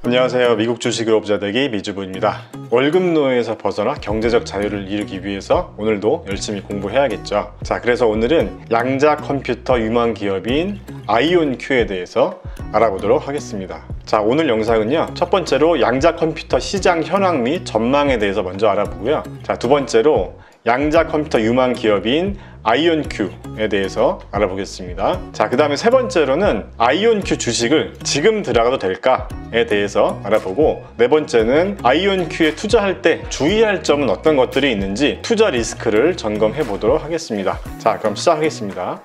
안녕하세요. 미국 주식으로 부자 되기 미주부입니다. 월급노예에서 벗어나 경제적 자유를 이루기 위해서 오늘도 열심히 공부해야겠죠. 자, 그래서 오늘은 양자 컴퓨터 유망 기업인 아이온큐에 대해서 알아보도록 하겠습니다. 자, 오늘 영상은요, 첫 번째로 양자 컴퓨터 시장 현황 및 전망에 대해서 먼저 알아보고요. 자, 두 번째로 양자 컴퓨터 유망 기업인 아이온큐에 대해서 알아보겠습니다. 자, 그 다음에 세 번째로는 아이온큐 주식을 지금 들어가도 될까에 대해서 알아보고, 네 번째는 아이온큐에 투자할 때 주의할 점은 어떤 것들이 있는지 투자 리스크를 점검해 보도록 하겠습니다. 자, 그럼 시작하겠습니다.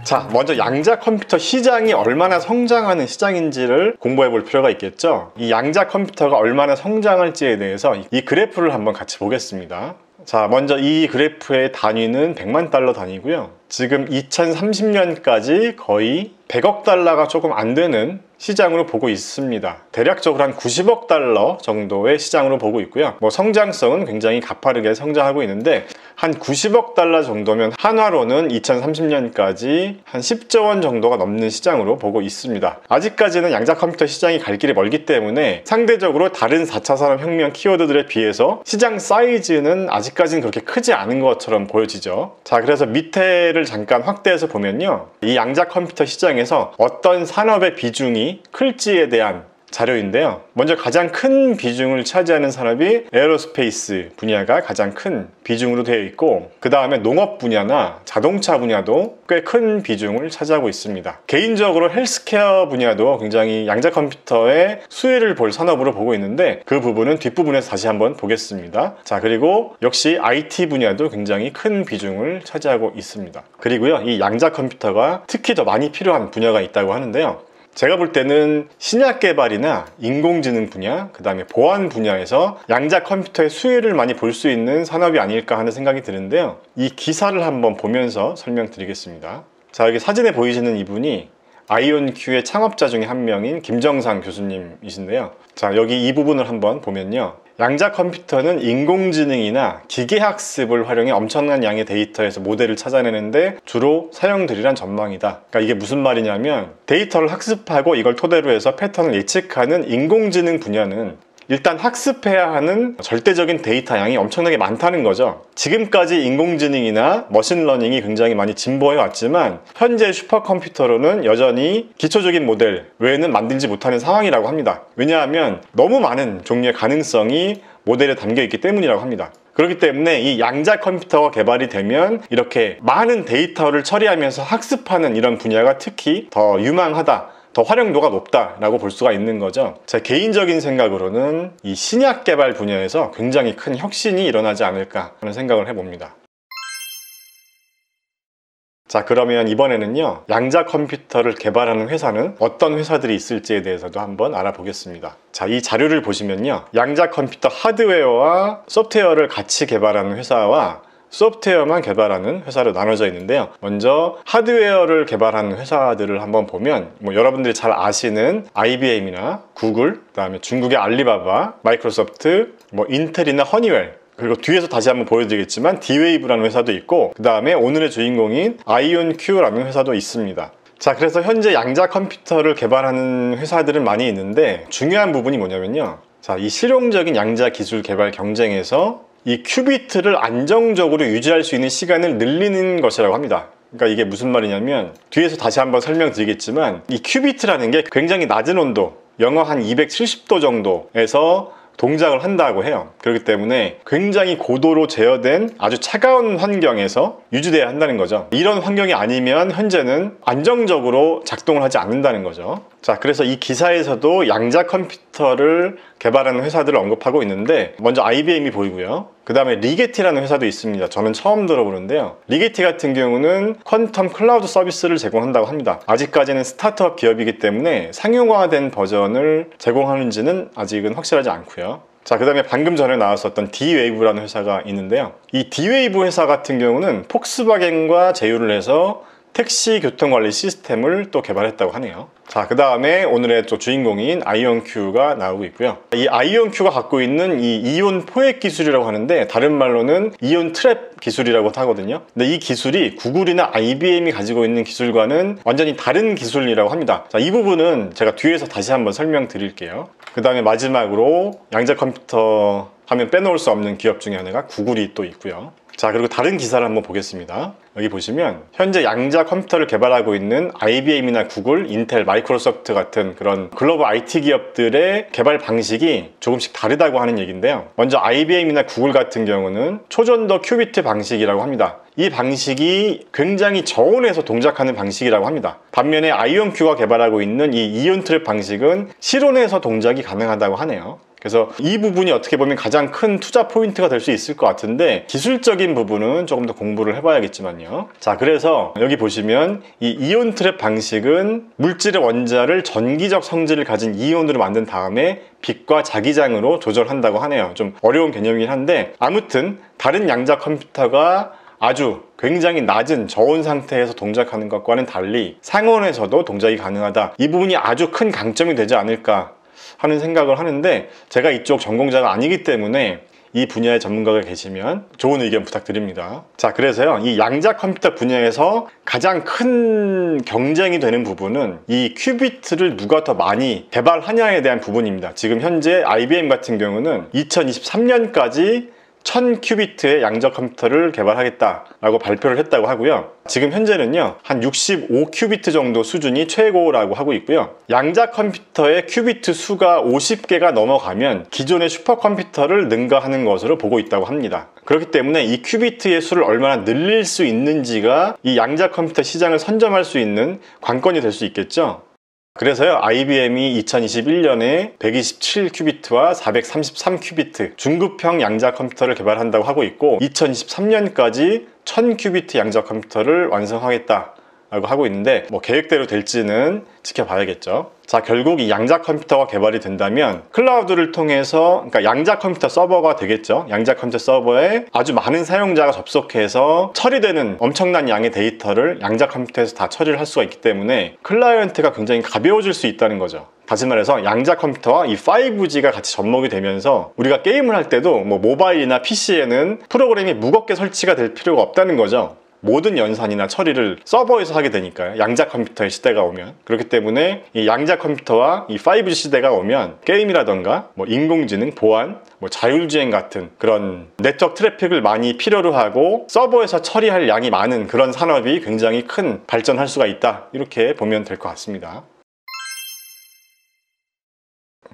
자, 먼저 양자 컴퓨터 시장이 얼마나 성장하는 시장인지를 공부해 볼 필요가 있겠죠. 이 양자 컴퓨터가 얼마나 성장할지에 대해서 이 그래프를 한번 같이 보겠습니다. 자, 먼저 이 그래프의 단위는 100만 달러 단위고요. 지금 2030년까지 거의 100억 달러가 조금 안 되는 시장으로 보고 있습니다. 대략적으로 한 90억 달러 정도의 시장으로 보고 있고요. 성장성은 굉장히 가파르게 성장하고 있는데, 한 90억 달러 정도면 한화로는 2030년까지 한 10조 원 정도가 넘는 시장으로 보고 있습니다. 아직까지는 양자 컴퓨터 시장이 갈 길이 멀기 때문에 상대적으로 다른 4차 산업혁명 키워드들에 비해서 시장 사이즈는 아직까지는 그렇게 크지 않은 것처럼 보여지죠. 자, 그래서 밑에를 잠깐 확대해서 보면요, 이 양자 컴퓨터 시장에서 어떤 산업의 비중이 클지에 대한 자료인데요. 먼저 가장 큰 비중을 차지하는 산업이 에어로스페이스 분야가 가장 큰 비중으로 되어 있고, 그 다음에 농업 분야나 자동차 분야도 꽤 큰 비중을 차지하고 있습니다. 개인적으로 헬스케어 분야도 굉장히 양자 컴퓨터의 수혜를 볼 산업으로 보고 있는데, 그 부분은 뒷부분에서 다시 한번 보겠습니다. 자, 그리고 역시 IT 분야도 굉장히 큰 비중을 차지하고 있습니다. 그리고요, 이 양자 컴퓨터가 특히 더 많이 필요한 분야가 있다고 하는데요. 제가 볼 때는 신약 개발이나 인공지능 분야, 그 다음에 보안 분야에서 양자 컴퓨터의 수혜를 많이 볼 수 있는 산업이 아닐까 하는 생각이 드는데요. 이 기사를 한번 보면서 설명드리겠습니다. 자, 여기 사진에 보이시는 이분이 아이온큐의 창업자 중에 한 명인 김정상 교수님이신데요. 자, 여기 이 부분을 한번 보면요, 양자 컴퓨터는 인공지능이나 기계학습을 활용해 엄청난 양의 데이터에서 모델을 찾아내는데 주로 사용되리란 전망이다. 그러니까 이게 무슨 말이냐면, 데이터를 학습하고 이걸 토대로 해서 패턴을 예측하는 인공지능 분야는 일단 학습해야 하는 절대적인 데이터 양이 엄청나게 많다는 거죠. 지금까지 인공지능이나 머신러닝이 굉장히 많이 진보해 왔지만, 현재 슈퍼컴퓨터로는 여전히 기초적인 모델 외에는 만들지 못하는 상황이라고 합니다. 왜냐하면 너무 많은 종류의 가능성이 모델에 담겨 있기 때문이라고 합니다. 그렇기 때문에 이 양자 컴퓨터가 개발이 되면 이렇게 많은 데이터를 처리하면서 학습하는 이런 분야가 특히 더 유망하다, 더 활용도가 높다라고 볼 수가 있는 거죠. 제 개인적인 생각으로는 이 신약 개발 분야에서 굉장히 큰 혁신이 일어나지 않을까 하는 생각을 해봅니다. 자, 그러면 이번에는요, 양자 컴퓨터를 개발하는 회사는 어떤 회사들이 있을지에 대해서도 한번 알아보겠습니다. 자, 이 자료를 보시면요, 양자 컴퓨터 하드웨어와 소프트웨어를 같이 개발하는 회사와 소프트웨어만 개발하는 회사로 나눠져 있는데요. 먼저 하드웨어를 개발하는 회사들을 한번 보면, 여러분들이 잘 아시는 IBM이나 구글, 그 다음에 중국의 알리바바, 마이크로소프트, 인텔이나 허니웰, 그리고 뒤에서 다시 한번 보여드리겠지만 D-Wave라는 회사도 있고, 그 다음에 오늘의 주인공인 아이온큐라는 회사도 있습니다. 자, 그래서 현재 양자 컴퓨터를 개발하는 회사들은 많이 있는데, 중요한 부분이 뭐냐면요, 자, 이 실용적인 양자 기술 개발 경쟁에서 이 큐비트를 안정적으로 유지할 수 있는 시간을 늘리는 것이라고 합니다. 그러니까 이게 무슨 말이냐면, 뒤에서 다시 한번 설명드리겠지만, 이 큐비트라는 게 굉장히 낮은 온도, 영하 한 270도 정도에서 동작을 한다고 해요. 그렇기 때문에 굉장히 고도로 제어된 아주 차가운 환경에서 유지돼야 한다는 거죠. 이런 환경이 아니면 현재는 안정적으로 작동을 하지 않는다는 거죠. 자, 그래서 이 기사에서도 양자 컴퓨터를 개발하는 회사들을 언급하고 있는데, 먼저 IBM이 보이고요. 그 다음에 리게티라는 회사도 있습니다. 저는 처음 들어보는데요. 리게티 같은 경우는 퀀텀 클라우드 서비스를 제공한다고 합니다. 아직까지는 스타트업 기업이기 때문에 상용화된 버전을 제공하는지는 아직은 확실하지 않고요. 자, 그 다음에 방금 전에 나왔었던 D-Wave라는 회사가 있는데요. 이 D-Wave 회사 같은 경우는 폭스바겐과 제휴를 해서 택시 교통관리 시스템을 또 개발했다고 하네요. 자, 그 다음에 오늘의 또 주인공인 아이온큐가 나오고 있고요. 이 아이온큐가 갖고 있는 이 이온 포획 기술이라고 하는데, 다른 말로는 이온 트랩 기술이라고 하거든요. 근데 이 기술이 구글이나 IBM이 가지고 있는 기술과는 완전히 다른 기술이라고 합니다. 자, 이 부분은 제가 뒤에서 다시 한번 설명드릴게요. 그 다음에 마지막으로 양자 컴퓨터 하면 빼놓을 수 없는 기업 중에 하나가 구글이 또 있고요. 자, 그리고 다른 기사를 한번 보겠습니다. 여기 보시면 현재 양자 컴퓨터를 개발하고 있는 IBM이나 구글, 인텔, 마이크로소프트 같은 그런 글로벌 IT 기업들의 개발 방식이 조금씩 다르다고 하는 얘기인데요. 먼저 IBM이나 구글 같은 경우는 초전도 큐비트 방식이라고 합니다. 이 방식이 굉장히 저온에서 동작하는 방식이라고 합니다. 반면에 아이온큐가 개발하고 있는 이 이온 트랩 방식은 실온에서 동작이 가능하다고 하네요. 그래서 이 부분이 어떻게 보면 가장 큰 투자 포인트가 될 수 있을 것 같은데, 기술적인 부분은 조금 더 공부를 해봐야겠지만요. 자, 그래서 여기 보시면 이 이온 트랩 방식은 물질의 원자를 전기적 성질을 가진 이온으로 만든 다음에 빛과 자기장으로 조절한다고 하네요. 좀 어려운 개념이긴 한데, 아무튼 다른 양자 컴퓨터가 아주 굉장히 낮은 저온 상태에서 동작하는 것과는 달리 상온에서도 동작이 가능하다. 이 부분이 아주 큰 강점이 되지 않을까 하는 생각을 하는데, 제가 이쪽 전공자가 아니기 때문에 이 분야의 전문가가 계시면 좋은 의견 부탁드립니다. 자, 그래서요, 이 양자 컴퓨터 분야에서 가장 큰 경쟁이 되는 부분은 이 큐비트를 누가 더 많이 개발하냐에 대한 부분입니다. 지금 현재 IBM 같은 경우는 2023년까지 1000큐비트의 양자 컴퓨터를 개발하겠다라고 발표를 했다고 하고요. 지금 현재는요, 한 65큐비트 정도 수준이 최고라고 하고 있고요. 양자 컴퓨터의 큐비트 수가 50개가 넘어가면 기존의 슈퍼컴퓨터를 능가하는 것으로 보고 있다고 합니다. 그렇기 때문에 이 큐비트의 수를 얼마나 늘릴 수 있는지가 이 양자 컴퓨터 시장을 선점할 수 있는 관건이 될 수 있겠죠. 그래서요, IBM이 2021년에 127큐비트와 433큐비트 중급형 양자 컴퓨터를 개발한다고 하고 있고, 2023년까지 1000큐비트 양자 컴퓨터를 완성하겠다 라고 하고 있는데, 뭐 계획대로 될지는 지켜봐야겠죠. 자, 결국 이 양자 컴퓨터가 개발이 된다면 클라우드를 통해서, 그러니까 양자 컴퓨터 서버가 되겠죠. 양자 컴퓨터 서버에 아주 많은 사용자가 접속해서 처리되는 엄청난 양의 데이터를 양자 컴퓨터에서 다 처리를 할 수가 있기 때문에 클라이언트가 굉장히 가벼워질 수 있다는 거죠. 다시 말해서 양자 컴퓨터와 이 5G가 같이 접목이 되면서 우리가 게임을 할 때도 뭐 모바일이나 PC에는 프로그램이 무겁게 설치가 될 필요가 없다는 거죠. 모든 연산이나 처리를 서버에서 하게 되니까요. 양자 컴퓨터의 시대가 오면. 그렇기 때문에 이 양자 컴퓨터와 이 5G 시대가 오면 게임이라던가 뭐 인공지능, 보안, 뭐 자율주행 같은 그런 네트워크 트래픽을 많이 필요로 하고 서버에서 처리할 양이 많은 그런 산업이 굉장히 큰 발전할 수가 있다. 이렇게 보면 될 것 같습니다.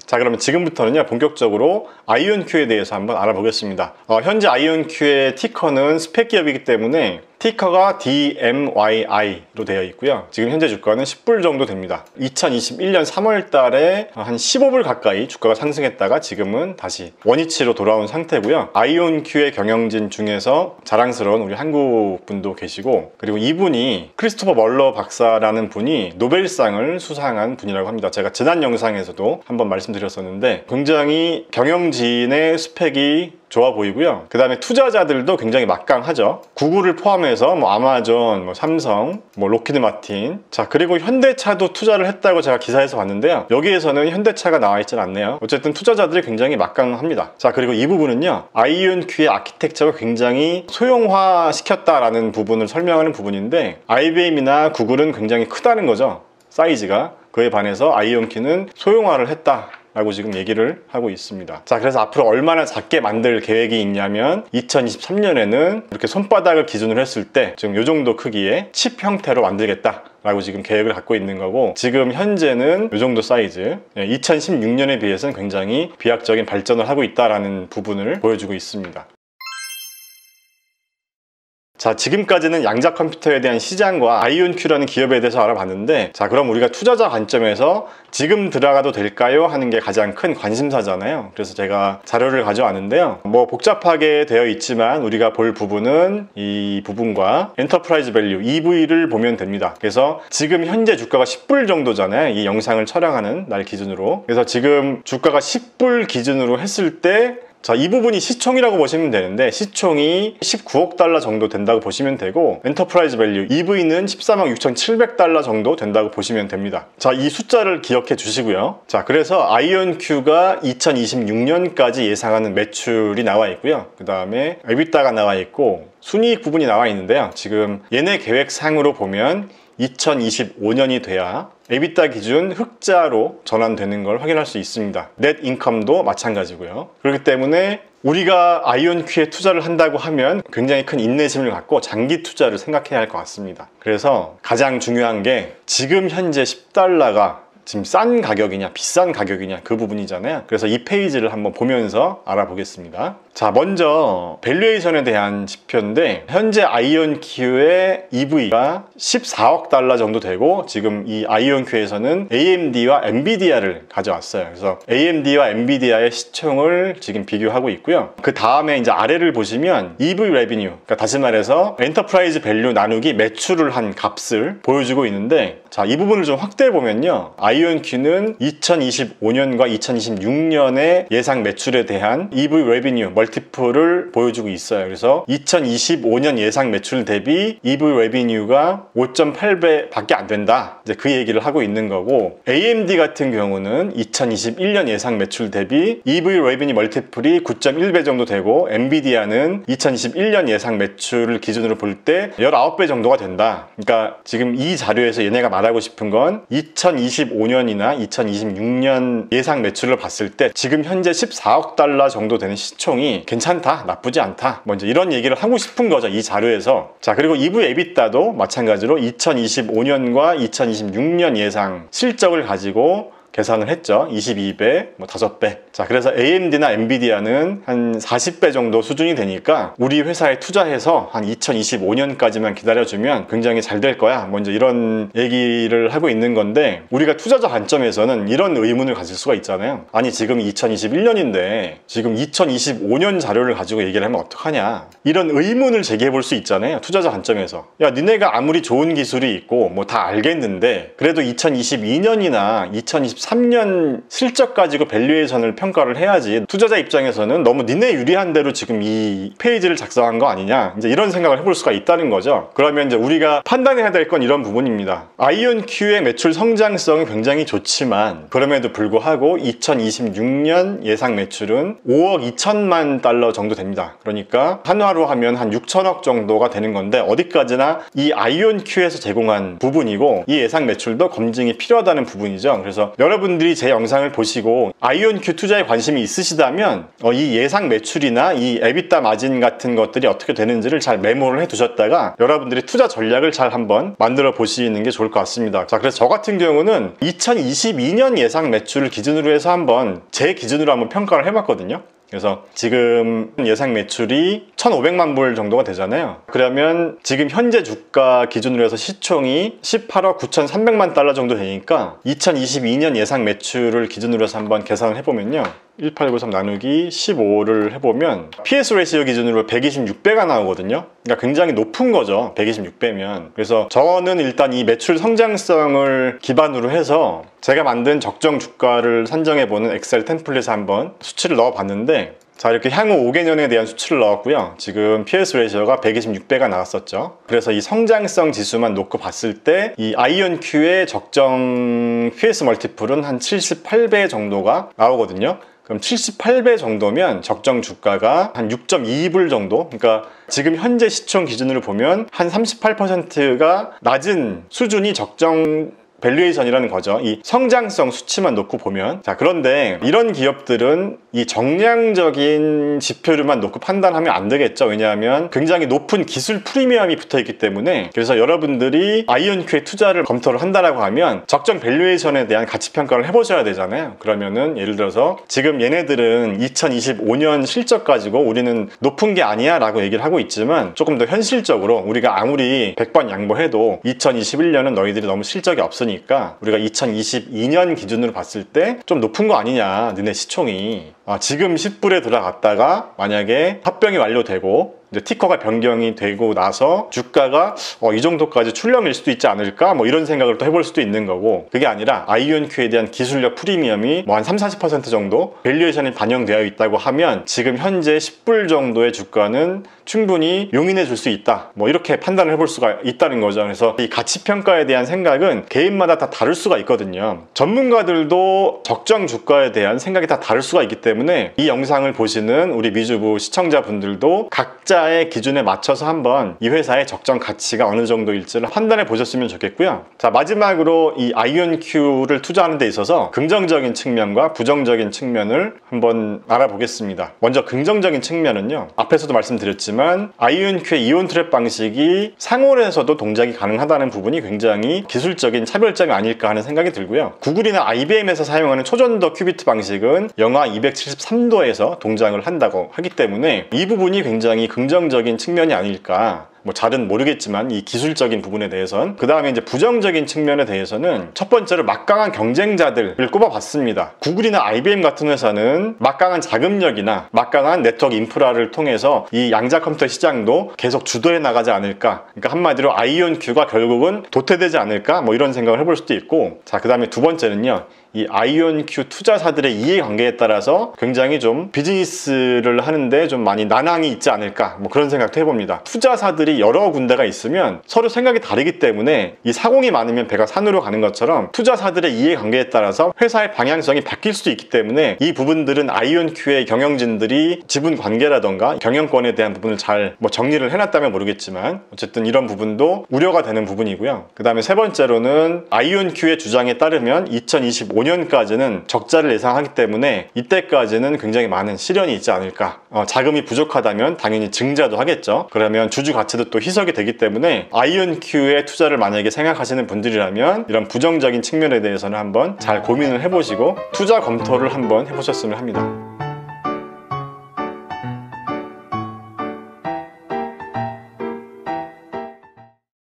자, 그러면 지금부터는요, 본격적으로 아이온큐에 대해서 한번 알아보겠습니다. 현재 아이온큐의 티커는 스펙 기업이기 때문에 티커가 DMYI로 되어 있고요. 지금 현재 주가는 10불 정도 됩니다. 2021년 3월 달에 한 15불 가까이 주가가 상승했다가 지금은 다시 원위치로 돌아온 상태고요. 아이온큐의 경영진 중에서 자랑스러운 우리 한국 분도 계시고, 그리고 이분이 크리스토퍼 멀러 박사라는 분이 노벨상을 수상한 분이라고 합니다. 제가 지난 영상에서도 한번 말씀드렸었는데, 굉장히 경영진의 스펙이 좋아 보이고요. 그 다음에 투자자들도 굉장히 막강하죠. 구글을 포함해서 뭐 아마존, 뭐 삼성, 뭐 로키드 마틴, 자, 그리고 현대차도 투자를 했다고 제가 기사에서 봤는데요. 여기에서는 현대차가 나와 있진 않네요. 어쨌든 투자자들이 굉장히 막강합니다. 자, 그리고 이 부분은요, 아이온큐의 아키텍처가 굉장히 소형화 시켰다라는 부분을 설명하는 부분인데, IBM이나 구글은 굉장히 크다는 거죠, 사이즈가. 그에 반해서 아이온큐는 소형화를 했다 라고 지금 얘기를 하고 있습니다. 자, 그래서 앞으로 얼마나 작게 만들 계획이 있냐면 2023년에는 이렇게 손바닥을 기준으로 했을 때 지금 이 정도 크기의 칩 형태로 만들겠다 라고 지금 계획을 갖고 있는 거고, 지금 현재는 이 정도 사이즈, 2016년에 비해서는 굉장히 비약적인 발전을 하고 있다라는 부분을 보여주고 있습니다. 자, 지금까지는 양자 컴퓨터에 대한 시장과 아이온큐라는 기업에 대해서 알아봤는데, 자, 그럼 우리가 투자자 관점에서 지금 들어가도 될까요? 하는 게 가장 큰 관심사잖아요. 그래서 제가 자료를 가져왔는데요. 뭐 복잡하게 되어 있지만 우리가 볼 부분은 이 부분과 엔터프라이즈 밸류, EV를 보면 됩니다. 그래서 지금 현재 주가가 10불 정도잖아요. 이 영상을 촬영하는 날 기준으로. 그래서 지금 주가가 10불 기준으로 했을 때 자, 이 부분이 시총이라고 보시면 되는데 시총이 19억 달러 정도 된다고 보시면 되고 엔터프라이즈 밸류 EV는 14만 6,700달러 정도 된다고 보시면 됩니다. 자, 이 숫자를 기억해 주시고요. 자, 그래서 아이온큐가 2026년까지 예상하는 매출이 나와 있고요. 그 다음에 에비타가 나와 있고 순이익 부분이 나와 있는데요. 지금 얘네 계획상으로 보면 2025년이 돼야 에비타 기준 흑자로 전환되는 걸 확인할 수 있습니다. 넷 인컴도 마찬가지고요. 그렇기 때문에 우리가 아이온큐에 투자를 한다고 하면 굉장히 큰 인내심을 갖고 장기 투자를 생각해야 할 것 같습니다. 그래서 가장 중요한 게 지금 현재 10달러가 지금 싼 가격이냐 비싼 가격이냐 그 부분이잖아요. 그래서 이 페이지를 한번 보면서 알아보겠습니다. 자, 먼저 밸류에이션에 대한 지표인데 현재 아이온큐의 EV가 14억 달러 정도 되고 지금 이 아이온큐에서는 AMD와 엔비디아를 가져왔어요. 그래서 AMD와 엔비디아의 시총을 지금 비교하고 있고요. 그 다음에 이제 아래를 보시면 EV 레비뉴, 그러니까 다시 말해서 엔터프라이즈 밸류 나누기 매출을 한 값을 보여주고 있는데, 자, 이 부분을 좀 확대해 보면요, 아이온큐는 2025년과 2026년의 예상 매출에 대한 EV 레비뉴 멀티플을 보여주고 있어요. 그래서 2025년 예상 매출 대비 EV 레비뉴가 5.8배 밖에 안 된다, 이제 그 얘기를 하고 있는 거고, AMD 같은 경우는 2021년 예상 매출 대비 EV 레비뉴 멀티플이 9.1배 정도 되고, 엔비디아는 2021년 예상 매출을 기준으로 볼 때 19배 정도가 된다. 그러니까 지금 이 자료에서 얘네가 말하고 싶은 건 2025년이나 2026년 예상 매출을 봤을 때 지금 현재 14억 달러 정도 되는 시총이 괜찮다, 나쁘지 않다, 뭐 이제 이런 얘기를 하고 싶은 거죠, 이 자료에서. 자, 그리고 EV 에비타도 마찬가지로 2025년과 2026년 예상 실적을 가지고 계산을 했죠. 22배, 뭐 5배. 자, 그래서 AMD나 엔비디아는 한 40배 정도 수준이 되니까 우리 회사에 투자해서 한 2025년까지만 기다려주면 굉장히 잘 될 거야, 먼저 이런 얘기를 하고 있는 건데, 우리가 투자자 관점에서는 이런 의문을 가질 수가 있잖아요. 아니, 지금 2021년인데 지금 2025년 자료를 가지고 얘기를 하면 어떡하냐, 이런 의문을 제기해 볼 수 있잖아요, 투자자 관점에서. 야, 니네가 아무리 좋은 기술이 있고 뭐 다 알겠는데 그래도 2022년이나 2023년 실적 가지고 밸류에이션을 평가를 해야지, 투자자 입장에서는 너무 니네 유리한 대로 지금 이 페이지를 작성한 거 아니냐, 이제 이런 생각을 해볼 수가 있다는 거죠. 그러면 이제 우리가 판단해야 될 건 이런 부분입니다. 아이온큐의 매출 성장성이 굉장히 좋지만 그럼에도 불구하고 2026년 예상 매출은 5억 2천만 달러 정도 됩니다. 그러니까 한화로 하면 한 6천억 정도가 되는 건데, 어디까지나 이 아이온큐에서 제공한 부분이고 이 예상 매출도 검증이 필요하다는 부분이죠. 그래서 여러분들이 제 영상을 보시고 아이온큐 투자에 관심이 있으시다면 이 예상 매출이나 이 에비타 마진 같은 것들이 어떻게 되는지를 잘 메모를 해 두셨다가 여러분들이 투자 전략을 잘 한번 만들어 보시는 게 좋을 것 같습니다. 자, 그래서 저 같은 경우는 2022년 예상 매출을 기준으로 해서 한번 제 기준으로 한번 평가를 해봤거든요. 그래서 지금 예상 매출이 1,500만 불 정도가 되잖아요. 그러면 지금 현재 주가 기준으로 해서 시총이 18억 9,300만 달러 정도 되니까 2022년 예상 매출을 기준으로 해서 한번 계산을 해보면요, 1893 나누기 15를 해보면 PS 레시오 기준으로 126배가 나오거든요. 그러니까 굉장히 높은 거죠, 126배면. 그래서 저는 일단 이 매출 성장성을 기반으로 해서 제가 만든 적정 주가를 산정해보는 엑셀 템플릿에 한번 수치를 넣어봤는데, 자, 이렇게 향후 5개년에 대한 수치를 넣었고요. 지금 PS 레이셔가 126배가 나왔었죠. 그래서 이 성장성 지수만 놓고 봤을 때 이 아이온큐의 적정 PS 멀티플은 한 78배 정도가 나오거든요. 그럼 78배 정도면 적정 주가가 한 6.2불 정도? 그러니까 지금 현재 시총 기준으로 보면 한 38%가 낮은 수준이 적정 밸류에이션이라는 거죠. 이 성장성 수치만 놓고 보면. 자, 그런데 이런 기업들은 이 정량적인 지표로만 놓고 판단하면 안 되겠죠. 왜냐하면 굉장히 높은 기술 프리미엄이 붙어 있기 때문에. 그래서 여러분들이 아이온큐에 투자를 검토를 한다라고 하면 적정 밸류에이션에 대한 가치 평가를 해보셔야 되잖아요. 그러면은 예를 들어서 지금 얘네들은 2025년 실적 가지고 우리는 높은 게 아니야 라고 얘기를 하고 있지만, 조금 더 현실적으로 우리가 아무리 100번 양보해도 2021년은 너희들이 너무 실적이 없으니까 우리가 2022년 기준으로 봤을 때 좀 높은 거 아니냐, 너네 시총이. 지금 10불에 들어갔다가 만약에 합병이 완료되고 이제 티커가 변경이 되고 나서 주가가 이 정도까지 출렁일 수도 있지 않을까 뭐 이런 생각을 또 해볼 수도 있는 거고, 그게 아니라 아이온큐에 대한 기술력 프리미엄이 뭐 한 30-40% 정도 밸류에이션이 반영되어 있다고 하면 지금 현재 10불 정도의 주가는 충분히 용인해 줄 수 있다, 뭐 이렇게 판단을 해볼 수가 있다는 거죠. 그래서 이 가치평가에 대한 생각은 개인마다 다 다를 수가 있거든요. 전문가들도 적정 주가에 대한 생각이 다 다를 수가 있기 때문에 이 영상을 보시는 우리 미주부 시청자분들도 각자의 기준에 맞춰서 한번 이 회사의 적정 가치가 어느 정도일지를 판단해 보셨으면 좋겠고요. 자, 마지막으로 이 아이온큐를 투자하는 데 있어서 긍정적인 측면과 부정적인 측면을 한번 알아보겠습니다. 먼저 긍정적인 측면은요, 앞에서도 말씀드렸지만 아이온큐의 이온 트랩 방식이 상온에서도 동작이 가능하다는 부분이 굉장히 기술적인 차별점이 아닐까 하는 생각이 들고요. 구글이나 IBM에서 사용하는 초전도 큐비트 방식은 영하 273도에서 동작을 한다고 하기 때문에 이 부분이 굉장히 긍정적인 측면이 아닐까. 뭐 잘은 모르겠지만 이 기술적인 부분에 대해선. 그 다음에 이제 부정적인 측면에 대해서는 첫 번째로 막강한 경쟁자들을 꼽아봤습니다. 구글이나 IBM 같은 회사는 막강한 자금력이나 막강한 네트워크 인프라를 통해서 이 양자 컴퓨터 시장도 계속 주도해 나가지 않을까. 그러니까 한마디로 아이온큐가 결국은 도태되지 않을까, 뭐 이런 생각을 해볼 수도 있고. 자, 그 다음에 두 번째는요, 이 아이온큐 투자사들의 이해관계에 따라서 굉장히 좀 비즈니스를 하는데 좀 많이 난항이 있지 않을까, 뭐 그런 생각도 해봅니다. 투자사들이 여러 군데가 있으면 서로 생각이 다르기 때문에 이 사공이 많으면 배가 산으로 가는 것처럼 투자사들의 이해관계에 따라서 회사의 방향성이 바뀔 수도 있기 때문에 이 부분들은 아이온큐의 경영진들이 지분 관계라던가 경영권에 대한 부분을 잘 뭐 정리를 해놨다면 모르겠지만 어쨌든 이런 부분도 우려가 되는 부분이고요. 그 다음에 세 번째로는 아이온큐의 주장에 따르면 2025년까지는 적자를 예상하기 때문에 이때까지는 굉장히 많은 시련이 있지 않을까. 자금이 부족하다면 당연히 증자도 하겠죠. 그러면 주주 가치도 또 희석이 되기 때문에 아이온큐의 투자를 만약에 생각하시는 분들이라면 이런 부정적인 측면에 대해서는 한번 잘 고민을 해보시고 투자 검토를 한번 해보셨으면 합니다.